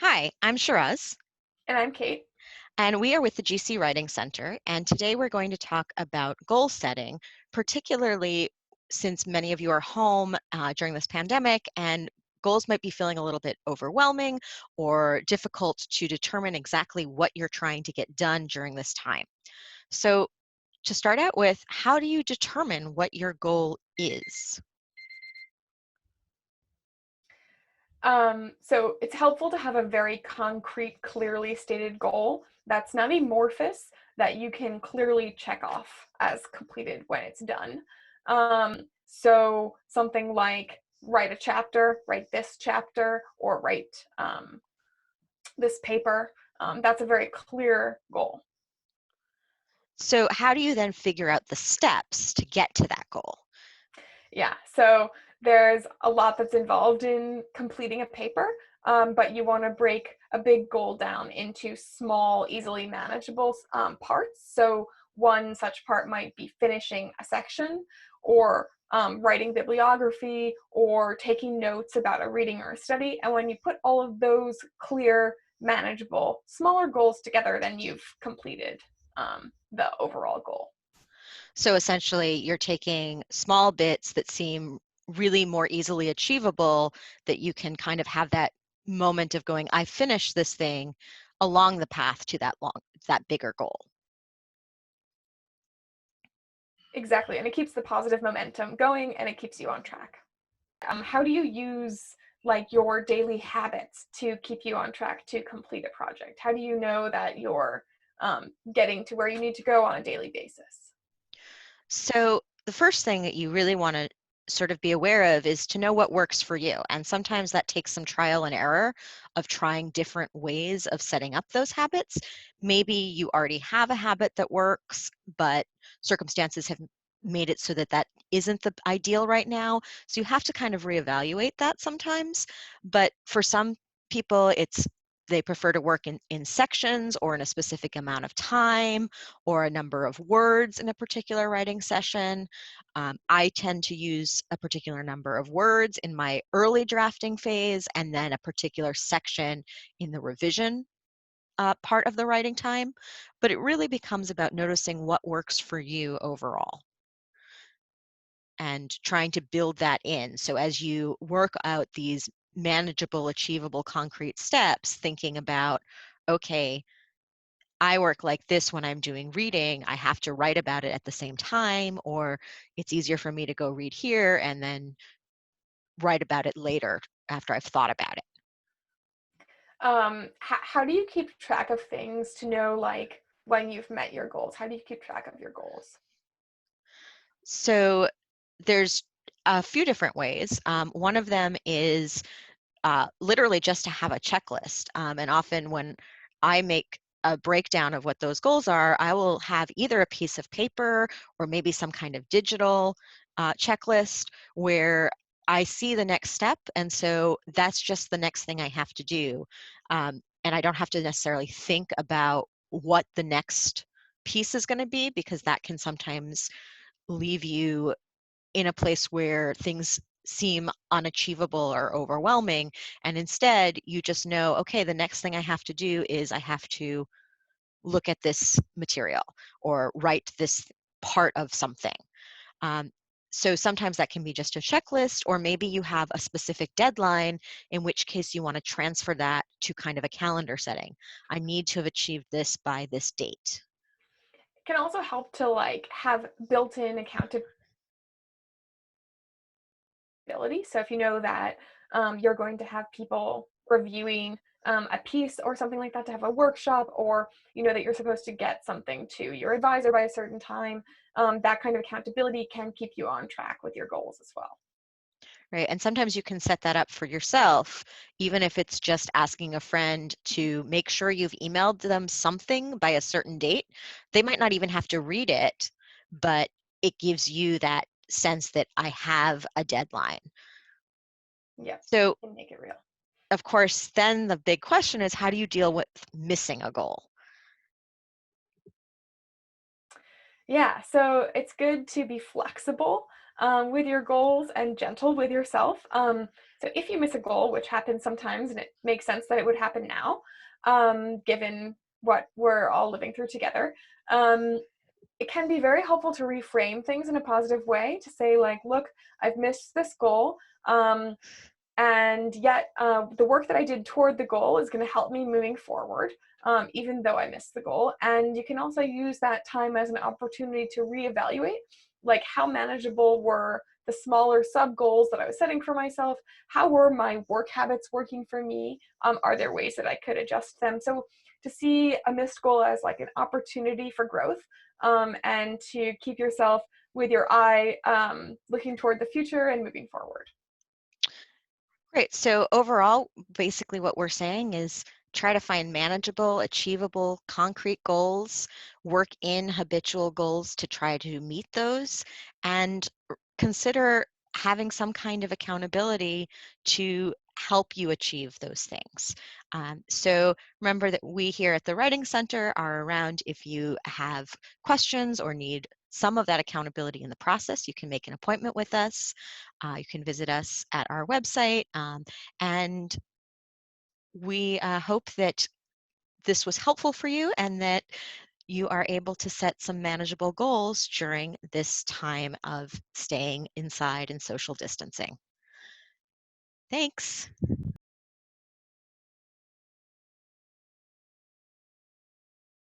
Hi, I'm Shiraz, And I'm Kate. and we are with the GC Writing Center. And today we're going to talk about goal setting, particularly since many of you are home during this pandemic and goals might be feeling a little bit overwhelming or difficult to determine exactly what you're trying to get done during this time. So, to start out with, how do you determine what your goal is? So it's helpful to have a very concrete, clearly stated goal that's not amorphous, that you can clearly check off as completed when it's done. So something like write a chapter, write this chapter, or write this paper. That's a very clear goal. So, how do you then figure out the steps to get to that goal? Yeah, so there's a lot that's involved in completing a paper, but you want to break a big goal down into small, easily manageable parts. So one such part might be finishing a section, or writing bibliography, or taking notes about a reading or a study. And when you put all of those clear, manageable, smaller goals together, then you've completed the overall goal. So essentially, you're taking small bits that seem really more easily achievable that you can kind of have that moment of going, I finished this thing along the path to that bigger goal. Exactly, and it keeps the positive momentum going and it keeps you on track. How do you use like your daily habits to keep you on track to complete a project? How do you know that you're getting to where you need to go on a daily basis? So the first thing that you really want to sort of be aware of is to know what works for you. And sometimes that takes some trial and error of trying different ways of setting up those habits. Maybe you already have a habit that works, but circumstances have made it so that that isn't the ideal right now. So you have to kind of reevaluate that sometimes. But for some people, they prefer to work in sections or in a specific amount of time or a number of words in a particular writing session. I tend to use a particular number of words in my early drafting phase and then a particular section in the revision part of the writing time. But it really becomes about noticing what works for you overall and trying to build that in. So as you work out these manageable, achievable, concrete steps, thinking about, okay, I work like this when I'm doing reading. I have to write about it at the same time, or it's easier for me to go read here and then write about it later after I've thought about it. How do you keep track of things to know like when you've met your goals? How do you keep track of your goals? So there's a few different ways. One of them is literally just to have a checklist. And often when I make a breakdown of what those goals are, I will have either a piece of paper or maybe some kind of digital checklist where I see the next step. And so that's just the next thing I have to do. And I don't have to necessarily think about what the next piece is going to be because that can sometimes leave you in a place where things seem unachievable or overwhelming. And instead, you just know, okay, the next thing I have to do is I have to look at this material or write this part of something. Um, so sometimes that can be just a checklist, or maybe you have a specific deadline, in which case you want to transfer that to kind of a calendar setting. I need to have achieved this by this date. It can also help to like have built-in accountability. So if you know that you're going to have people reviewing a piece or something like that to have a workshop, or you know that you're supposed to get something to your advisor by a certain time, that kind of accountability can keep you on track with your goals as well. Right. And sometimes you can set that up for yourself, even if it's just asking a friend to make sure you've emailed them something by a certain date. They might not even have to read it, but it gives you that sense that I have a deadline. Yep, So, can make it real. of course, then the big question is how do you deal with missing a goal? Yeah, so it's good to be flexible. with your goals and gentle with yourself. So if you miss a goal, which happens sometimes, and it makes sense that it would happen now, given what we're all living through together, um, it can be very helpful to reframe things in a positive way to say, like, look, I've missed this goal. And yet, the work that I did toward the goal is going to help me moving forward, even though I missed the goal. And you can also use that time as an opportunity to reevaluate, like, how manageable were the smaller sub goals that I was setting for myself? How were my work habits working for me? Are there ways that I could adjust them? So to see a missed goal as like an opportunity for growth, and to keep yourself with your eye looking toward the future and moving forward. Great. So overall, basically what we're saying is try to find manageable, achievable, concrete goals, work in habitual goals to try to meet those, and consider having some kind of accountability to help you achieve those things. So remember that we here at the Writing Center are around if you have questions or need some of that accountability in the process. You can make an appointment with us. You can visit us at our website, and we hope that this was helpful for you and that you are able to set some manageable goals during this time of staying inside and social distancing. Thanks.